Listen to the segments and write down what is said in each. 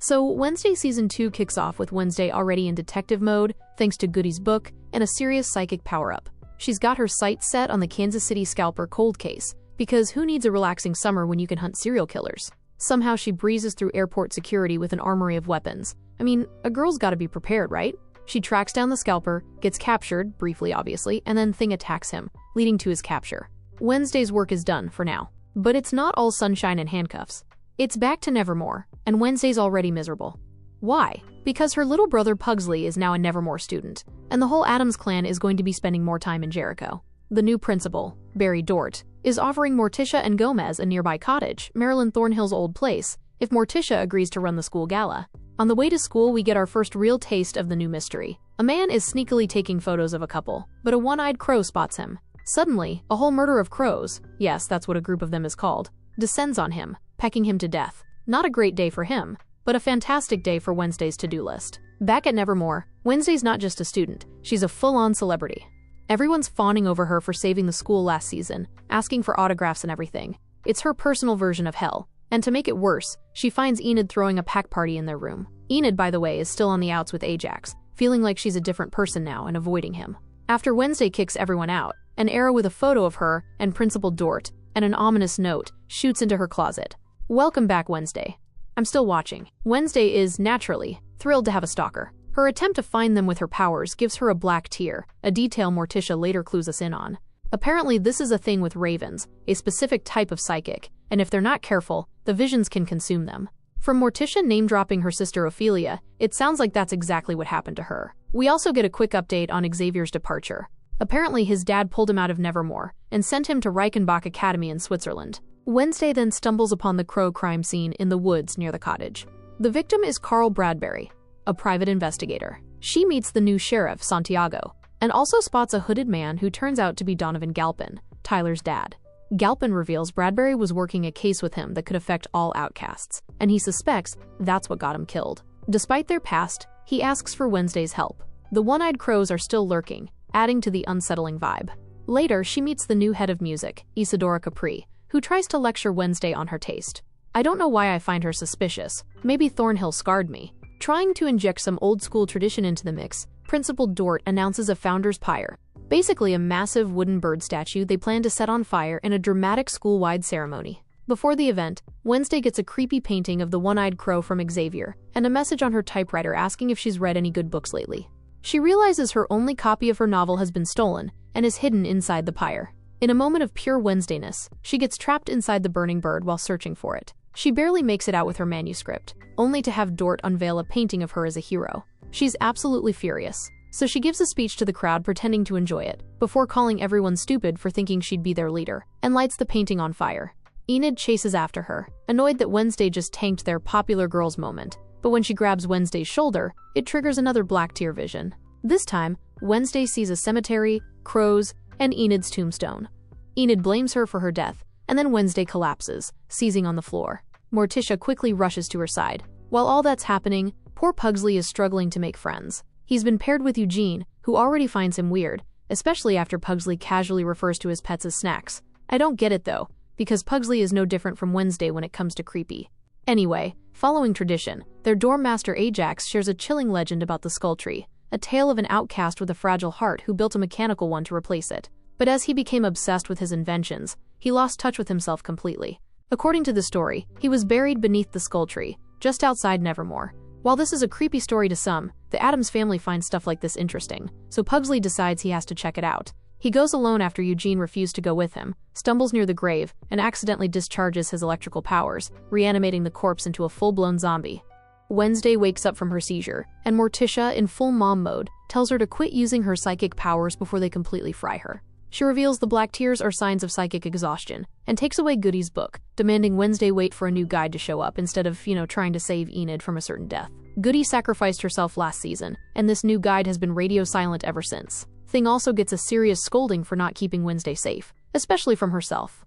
So Wednesday Season 2 kicks off with Wednesday already in detective mode, thanks to Goody's book and a serious psychic power-up. She's got her sights set on the Kansas City scalper cold case, because who needs a relaxing summer when you can hunt serial killers? Somehow she breezes through airport security with an armory of weapons. I mean, a girl's gotta be prepared, right? She tracks down the scalper, gets captured, briefly obviously, and then Thing attacks him, leading to his capture. Wednesday's work is done, for now. But it's not all sunshine and handcuffs. It's back to Nevermore, and Wednesday's already miserable. Why? Because her little brother Pugsley is now a Nevermore student, and the whole Addams clan is going to be spending more time in Jericho. The new principal, Barry Dort, is offering Morticia and Gomez a nearby cottage, Marilyn Thornhill's old place, if Morticia agrees to run the school gala. On the way to school, we get our first real taste of the new mystery. A man is sneakily taking photos of a couple, but a one-eyed crow spots him. Suddenly, a whole murder of crows, yes, that's what a group of them is called, descends on him, pecking him to death. Not a great day for him, but a fantastic day for Wednesday's to-do list. Back at Nevermore, Wednesday's not just a student, she's a full-on celebrity. Everyone's fawning over her for saving the school last season, asking for autographs and everything. It's her personal version of hell. And to make it worse, she finds Enid throwing a pack party in their room. Enid, by the way, is still on the outs with Ajax, feeling like she's a different person now and avoiding him. After Wednesday kicks everyone out, an arrow with a photo of her and Principal Dort and an ominous note shoots into her closet. Welcome back, Wednesday. I'm still watching. Wednesday is, naturally, thrilled to have a stalker. Her attempt to find them with her powers gives her a black tear, a detail Morticia later clues us in on. Apparently this is a thing with ravens, a specific type of psychic, and if they're not careful, the visions can consume them. From Morticia name-dropping her sister Ophelia, it sounds like that's exactly what happened to her. We also get a quick update on Xavier's departure. Apparently his dad pulled him out of Nevermore and sent him to Reichenbach Academy in Switzerland. Wednesday then stumbles upon the crow crime scene in the woods near the cottage. The victim is Carl Bradbury, a private investigator. She meets the new sheriff, Santiago, and also spots a hooded man who turns out to be Donovan Galpin, Tyler's dad. Galpin reveals Bradbury was working a case with him that could affect all outcasts, and he suspects that's what got him killed. Despite their past, he asks for Wednesday's help. The one-eyed crows are still lurking, adding to the unsettling vibe. Later, she meets the new head of music, Isadora Capri, who tries to lecture Wednesday on her taste. I don't know why I find her suspicious. Maybe Thornhill scarred me. Trying to inject some old-school tradition into the mix, Principal Dort announces a founder's pyre, basically a massive wooden bird statue they plan to set on fire in a dramatic school-wide ceremony. Before the event, Wednesday gets a creepy painting of the one-eyed crow from Xavier and a message on her typewriter asking if she's read any good books lately. She realizes her only copy of her novel has been stolen and is hidden inside the pyre. In a moment of pure Wednesdayness, she gets trapped inside the burning bird while searching for it. She barely makes it out with her manuscript, only to have Dort unveil a painting of her as a hero. She's absolutely furious, so she gives a speech to the crowd pretending to enjoy it, before calling everyone stupid for thinking she'd be their leader, and lights the painting on fire. Enid chases after her, annoyed that Wednesday just tanked their popular girls moment, but when she grabs Wednesday's shoulder, it triggers another black tear vision. This time, Wednesday sees a cemetery, crows, and Enid's tombstone. Enid blames her for her death, and then Wednesday collapses, seizing on the floor. Morticia quickly rushes to her side. While all that's happening, poor Pugsley is struggling to make friends. He's been paired with Eugene, who already finds him weird, especially after Pugsley casually refers to his pets as snacks. I don't get it though, because Pugsley is no different from Wednesday when it comes to creepy. Anyway, following tradition, their dorm master Ajax shares a chilling legend about the skull tree, a tale of an outcast with a fragile heart who built a mechanical one to replace it. But as he became obsessed with his inventions, he lost touch with himself completely. According to the story, he was buried beneath the skull tree, just outside Nevermore. While this is a creepy story to some, the Addams family finds stuff like this interesting, so Pugsley decides he has to check it out. He goes alone after Eugene refused to go with him, stumbles near the grave, and accidentally discharges his electrical powers, reanimating the corpse into a full-blown zombie. Wednesday wakes up from her seizure, and Morticia, in full mom mode, tells her to quit using her psychic powers before they completely fry her. She reveals the black tears are signs of psychic exhaustion, and takes away Goody's book, demanding Wednesday wait for a new guide to show up instead of, trying to save Enid from a certain death. Goody sacrificed herself last season, and this new guide has been radio silent ever since. Thing also gets a serious scolding for not keeping Wednesday safe, especially from herself.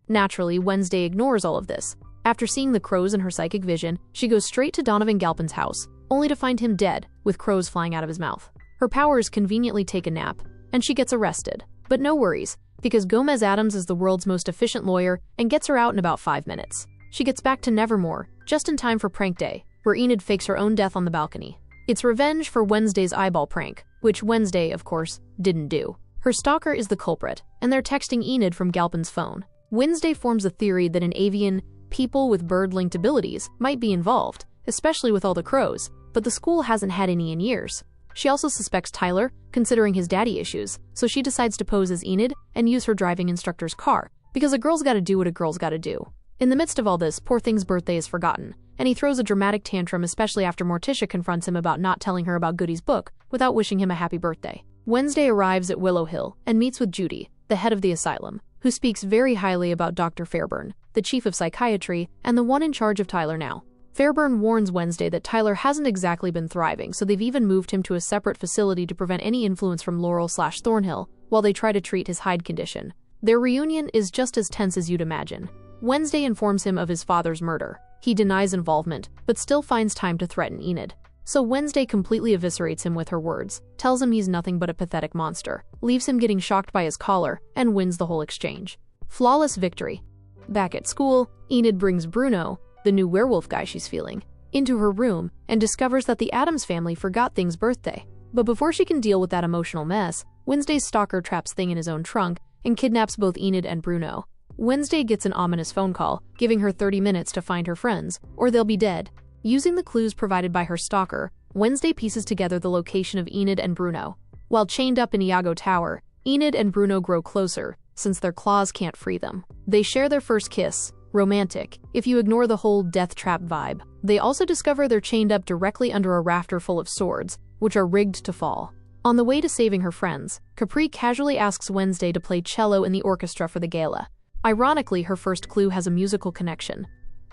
Naturally, Wednesday ignores all of this. After seeing the crows in her psychic vision, she goes straight to Donovan Galpin's house, only to find him dead, with crows flying out of his mouth. Her powers conveniently take a nap, and she gets arrested. But no worries, because Gomez Addams is the world's most efficient lawyer and gets her out in about 5 minutes. She gets back to Nevermore, just in time for prank day, where Enid fakes her own death on the balcony. It's revenge for Wednesday's eyeball prank, which Wednesday, of course, didn't do. Her stalker is the culprit, and they're texting Enid from Galpin's phone. Wednesday forms a theory that an avian, people with bird-linked abilities, might be involved, especially with all the crows, but the school hasn't had any in years. She also suspects Tyler, considering his daddy issues, so she decides to pose as Enid and use her driving instructor's car, because a girl's gotta do what a girl's gotta do. In the midst of all this, poor thing's birthday is forgotten, and he throws a dramatic tantrum, especially after Morticia confronts him about not telling her about Goody's book without wishing him a happy birthday. Wednesday arrives at Willow Hill and meets with Judy, the head of the asylum, who speaks very highly about Dr. Fairburn, the chief of psychiatry and the one in charge of Tyler now. Fairburn warns Wednesday that Tyler hasn't exactly been thriving, so they've even moved him to a separate facility to prevent any influence from Laurel/Thornhill while they try to treat his hide condition. Their reunion is just as tense as you'd imagine. Wednesday informs him of his father's murder. He denies involvement, but still finds time to threaten Enid. So Wednesday completely eviscerates him with her words, tells him he's nothing but a pathetic monster, leaves him getting shocked by his collar, and wins the whole exchange. Flawless victory. Back at school, Enid brings Bruno, the new werewolf guy she's feeling, into her room and discovers that the Addams family forgot Thing's birthday. But before she can deal with that emotional mess, Wednesday's stalker traps Thing in his own trunk and kidnaps both Enid and Bruno. Wednesday gets an ominous phone call, giving her 30 minutes to find her friends, or they'll be dead. Using the clues provided by her stalker, Wednesday pieces together the location of Enid and Bruno. While chained up in Iago Tower, Enid and Bruno grow closer, since their claws can't free them. They share their first kiss, romantic, if you ignore the whole death trap vibe. They also discover they're chained up directly under a rafter full of swords, which are rigged to fall. On the way to saving her friends, Capri casually asks Wednesday to play cello in the orchestra for the gala. Ironically, her first clue has a musical connection.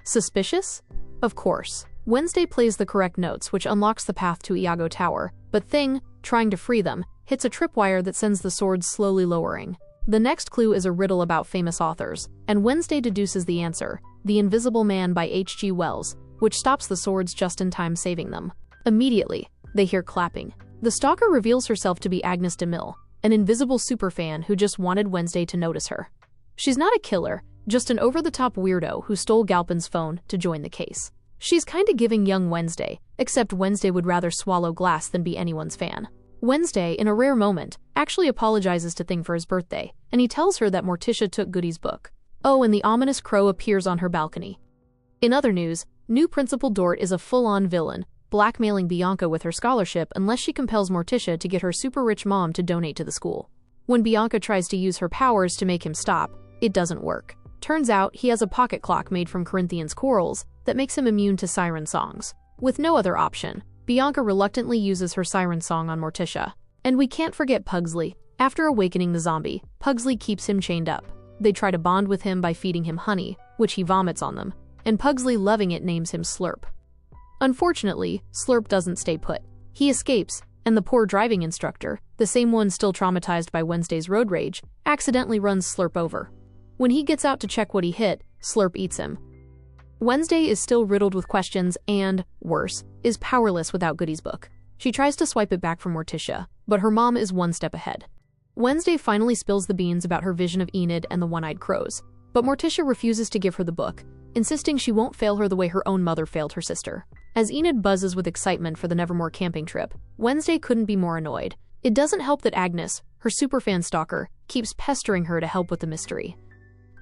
Suspicious? Of course. Wednesday plays the correct notes, which unlocks the path to Iago Tower, but Thing, trying to free them, hits a tripwire that sends the swords slowly lowering. The next clue is a riddle about famous authors, and Wednesday deduces the answer, The Invisible Man by H.G. Wells, which stops the swords just in time, saving them. Immediately, they hear clapping. The stalker reveals herself to be Agnes DeMille, an invisible superfan who just wanted Wednesday to notice her. She's not a killer, just an over-the-top weirdo who stole Galpin's phone to join the case. She's kinda giving young Wednesday, except Wednesday would rather swallow glass than be anyone's fan. Wednesday, in a rare moment, actually apologizes to Thing for his birthday, and he tells her that Morticia took Goody's book. Oh, and the ominous crow appears on her balcony. In other news, new Principal Dort is a full-on villain, blackmailing Bianca with her scholarship unless she compels Morticia to get her super-rich mom to donate to the school. When Bianca tries to use her powers to make him stop, it doesn't work. Turns out he has a pocket clock made from Corinthians corals that makes him immune to siren songs. With no other option, Bianca reluctantly uses her siren song on Morticia. And we can't forget Pugsley. After awakening the zombie, Pugsley keeps him chained up. They try to bond with him by feeding him honey, which he vomits on them, and Pugsley, loving it, names him Slurp. Unfortunately, Slurp doesn't stay put. He escapes, and the poor driving instructor, the same one still traumatized by Wednesday's road rage, accidentally runs Slurp over. When he gets out to check what he hit, Slurp eats him. Wednesday is still riddled with questions and, worse, is powerless without Goody's book. She tries to swipe it back from Morticia, but her mom is one step ahead. Wednesday finally spills the beans about her vision of Enid and the one-eyed crows, but Morticia refuses to give her the book, insisting she won't fail her the way her own mother failed her sister. As Enid buzzes with excitement for the Nevermore camping trip, Wednesday couldn't be more annoyed. It doesn't help that Agnes, her superfan stalker, keeps pestering her to help with the mystery.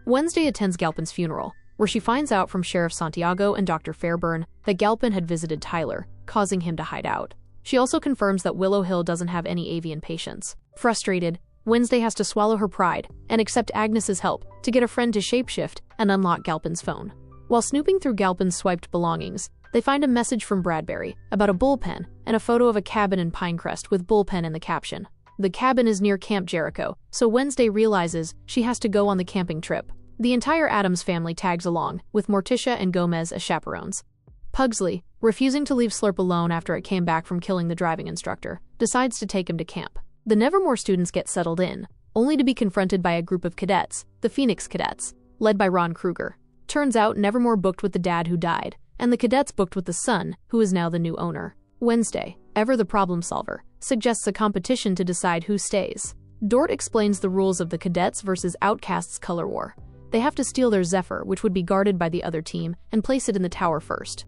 Wednesday attends Galpin's funeral, where she finds out from Sheriff Santiago and Dr. Fairburn that Galpin had visited Tyler, causing him to hide out. She also confirms that Willow Hill doesn't have any avian patients. Frustrated, Wednesday has to swallow her pride and accept Agnes's help to get a friend to shapeshift and unlock Galpin's phone. While snooping through Galpin's swiped belongings, they find a message from Bradbury about a bullpen and a photo of a cabin in Pinecrest with bullpen in the caption. The cabin is near Camp Jericho, so Wednesday realizes she has to go on the camping trip. The entire Addams family tags along, with Morticia and Gomez as chaperones. Pugsley, refusing to leave Slurp alone after it came back from killing the driving instructor, decides to take him to camp. The Nevermore students get settled in, only to be confronted by a group of cadets, the Phoenix Cadets, led by Ron Kruger. Turns out Nevermore booked with the dad who died, and the cadets booked with the son, who is now the new owner. Wednesday, ever the problem solver, suggests a competition to decide who stays. Dort explains the rules of the cadets versus outcasts color war. They have to steal their Zephyr, which would be guarded by the other team, and place it in the tower first.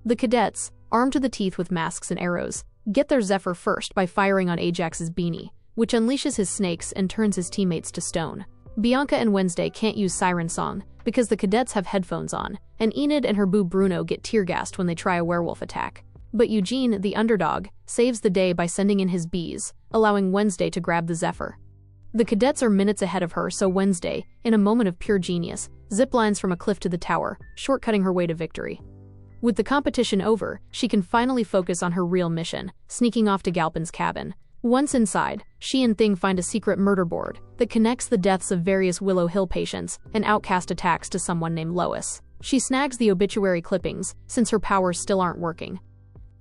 The cadets, armed to the teeth with masks and arrows, get their Zephyr first by firing on Ajax's beanie, which unleashes his snakes and turns his teammates to stone. Bianca and Wednesday can't use Siren Song because the cadets have headphones on, and Enid and her boo Bruno get tear-gassed when they try a werewolf attack. But Eugene, the underdog, saves the day by sending in his bees, allowing Wednesday to grab the Zephyr. The cadets are minutes ahead of her, so Wednesday, in a moment of pure genius, ziplines from a cliff to the tower, shortcutting her way to victory. With the competition over, she can finally focus on her real mission, sneaking off to Galpin's cabin. Once inside, she and Thing find a secret murder board that connects the deaths of various Willow Hill patients and outcast attacks to someone named Lois. She snags the obituary clippings, since her powers still aren't working.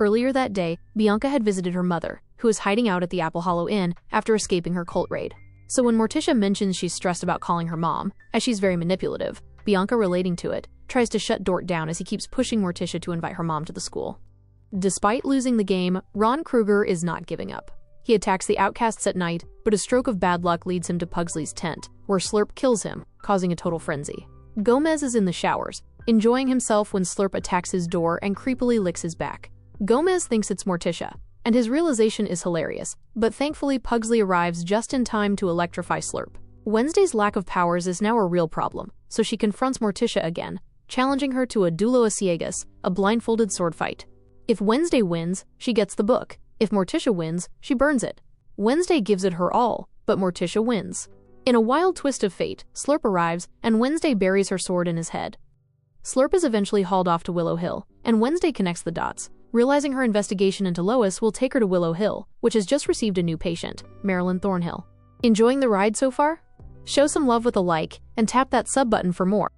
Earlier that day, Bianca had visited her mother, who is hiding out at the Apple Hollow Inn after escaping her cult raid. So when Morticia mentions she's stressed about calling her mom, as she's very manipulative, Bianca, relating to it, tries to shut Dort down as he keeps pushing Morticia to invite her mom to the school. Despite losing the game, Ron Kruger is not giving up. He attacks the outcasts at night, but a stroke of bad luck leads him to Pugsley's tent, where Slurp kills him, causing a total frenzy. Gomez is in the showers, enjoying himself when Slurp attacks his door and creepily licks his back. Gomez thinks it's Morticia, and his realization is hilarious, but thankfully Pugsley arrives just in time to electrify Slurp. Wednesday's lack of powers is now a real problem, so she confronts Morticia again, challenging her to a duelo a ciegas, a blindfolded sword fight. If Wednesday wins, she gets the book. If Morticia wins, she burns it. Wednesday gives it her all, but Morticia wins. In a wild twist of fate, Slurp arrives, and Wednesday buries her sword in his head. Slurp is eventually hauled off to Willow Hill, and Wednesday connects the dots, realizing her investigation into Lois will take her to Willow Hill, which has just received a new patient, Marilyn Thornhill. Enjoying the ride so far? Show some love with a like, and tap that sub button for more.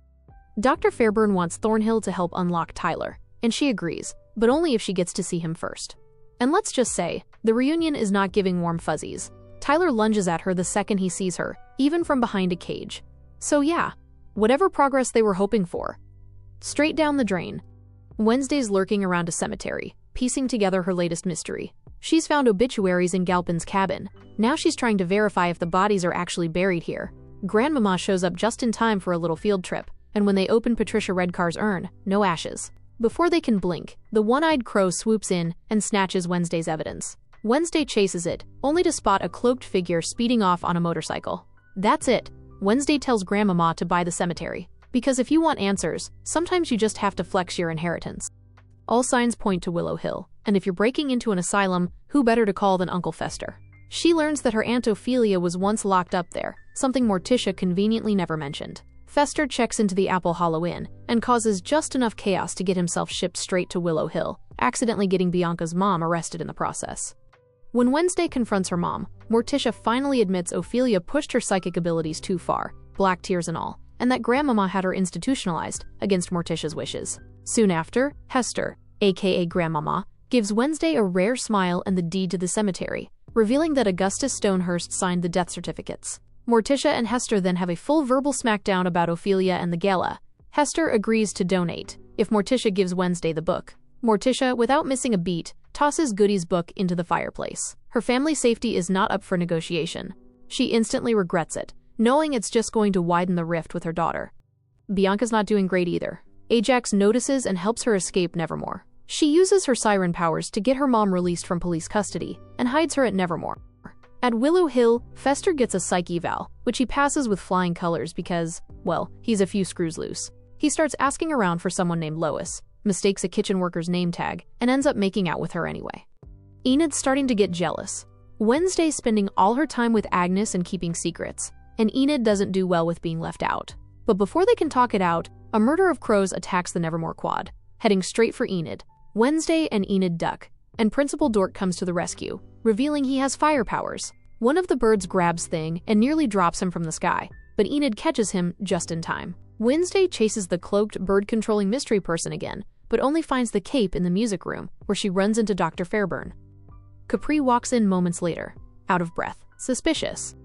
Dr. Fairburn wants Thornhill to help unlock Tyler, and she agrees, but only if she gets to see him first. And let's just say, the reunion is not giving warm fuzzies. Tyler lunges at her the second he sees her, even from behind a cage. So yeah, whatever progress they were hoping for, straight down the drain. Wednesday's lurking around a cemetery, piecing together her latest mystery. She's found obituaries in Galpin's cabin. Now she's trying to verify if the bodies are actually buried here. Grandmama shows up just in time for a little field trip, and when they open Patricia Redcar's urn, no ashes. Before they can blink, the one-eyed crow swoops in and snatches Wednesday's evidence. Wednesday chases it, only to spot a cloaked figure speeding off on a motorcycle. That's it. Wednesday tells Grandmama to buy the cemetery. Because if you want answers, sometimes you just have to flex your inheritance. All signs point to Willow Hill, and if you're breaking into an asylum, who better to call than Uncle Fester? She learns that her Aunt Ophelia was once locked up there, something Morticia conveniently never mentioned. Fester checks into the Apple Hollow Inn and causes just enough chaos to get himself shipped straight to Willow Hill, accidentally getting Bianca's mom arrested in the process. When Wednesday confronts her mom, Morticia finally admits Ophelia pushed her psychic abilities too far, black tears and all, and that Grandmama had her institutionalized against Morticia's wishes. Soon after, Hester, aka Grandmama, gives Wednesday a rare smile and the deed to the cemetery, revealing that Augustus Stonehurst signed the death certificates. Morticia and Hester then have a full verbal smackdown about Ophelia and the gala. Hester agrees to donate if Morticia gives Wednesday the book. Morticia, without missing a beat, tosses Goody's book into the fireplace. Her family's safety is not up for negotiation. She instantly regrets it, knowing it's just going to widen the rift with her daughter. Bianca's not doing great either. Ajax notices and helps her escape Nevermore. She uses her siren powers to get her mom released from police custody and hides her at Nevermore. At Willow Hill, Fester gets a psych eval, which he passes with flying colors because, well, he's a few screws loose. He starts asking around for someone named Lois, mistakes a kitchen worker's name tag, and ends up making out with her anyway. Enid's starting to get jealous. Wednesday's spending all her time with Agnes and keeping secrets, and Enid doesn't do well with being left out. But before they can talk it out, a murder of crows attacks the Nevermore quad, heading straight for Enid. Wednesday and Enid duck, and Principal Dork comes to the rescue, revealing he has fire powers. One of the birds grabs Thing and nearly drops him from the sky, but Enid catches him just in time. Wednesday chases the cloaked bird-controlling mystery person again, but only finds the cape in the music room, where she runs into Dr. Fairburn. Capri walks in moments later, out of breath, suspicious.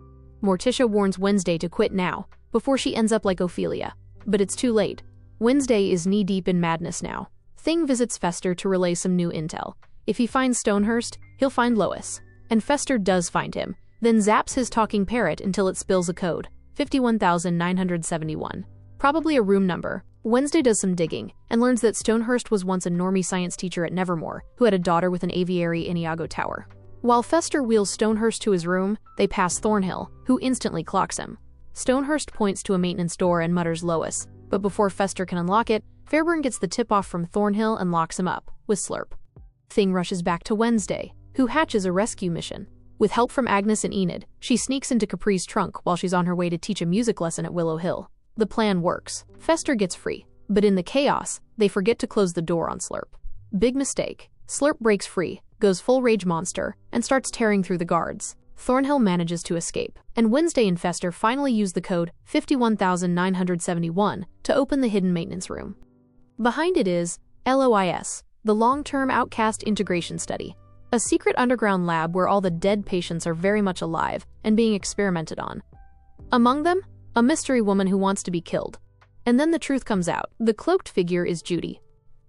Morticia warns Wednesday to quit now, before she ends up like Ophelia. But it's too late. Wednesday is knee-deep in madness now. Thing visits Fester to relay some new intel. If he finds Stonehurst, he'll find Lois. And Fester does find him, then zaps his talking parrot until it spills a code, 51,971. Probably a room number, Wednesday does some digging and learns that Stonehurst was once a normie science teacher at Nevermore who had a daughter with an aviary in Iago Tower. While Fester wheels Stonehurst to his room, they pass Thornhill, who instantly clocks him. Stonehurst points to a maintenance door and mutters Lois, but before Fester can unlock it, Fairburn gets the tip-off from Thornhill and locks him up, with Slurp. Thing rushes back to Wednesday, who hatches a rescue mission. With help from Agnes and Enid, she sneaks into Capri's trunk while she's on her way to teach a music lesson at Willow Hill. The plan works. Fester gets free, but in the chaos, they forget to close the door on Slurp. Big mistake. Slurp breaks free, goes full rage monster, and starts tearing through the guards. Thornhill manages to escape, and Wednesday and Fester finally use the code 51971 to open the hidden maintenance room. Behind it is LOIS, the Long-Term Outcast Integration Study, a secret underground lab where all the dead patients are very much alive and being experimented on. Among them, a mystery woman who wants to be killed. And then the truth comes out. The cloaked figure is Judy.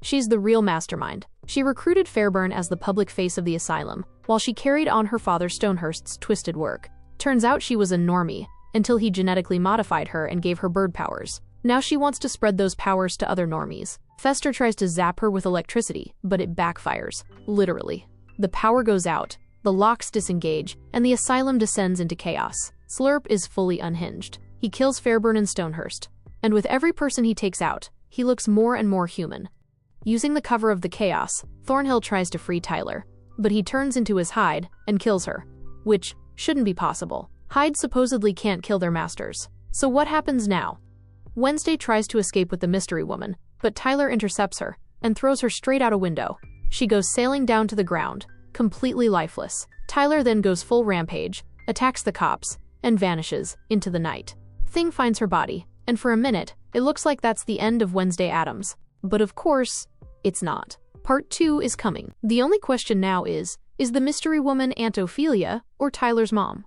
She's the real mastermind. She recruited Fairburn as the public face of the asylum, while she carried on her father Stonehurst's twisted work. Turns out she was a normie, until he genetically modified her and gave her bird powers. Now she wants to spread those powers to other normies. Fester tries to zap her with electricity, but it backfires. Literally. The power goes out, the locks disengage, and the asylum descends into chaos. Slurp is fully unhinged. He kills Fairburn and Stonehurst, and with every person he takes out, he looks more and more human. Using the cover of the chaos, Thornhill tries to free Tyler, but he turns into his Hyde and kills her, which shouldn't be possible. Hyde supposedly can't kill their masters. So what happens now? Wednesday tries to escape with the mystery woman, but Tyler intercepts her and throws her straight out a window. She goes sailing down to the ground, completely lifeless. Tyler then goes full rampage, attacks the cops, and vanishes into the night. Thing finds her body, and for a minute, it looks like that's the end of Wednesday Addams. But of course, it's not. Part 2 is coming. The only question now is the mystery woman Aunt Ophelia or Tyler's mom?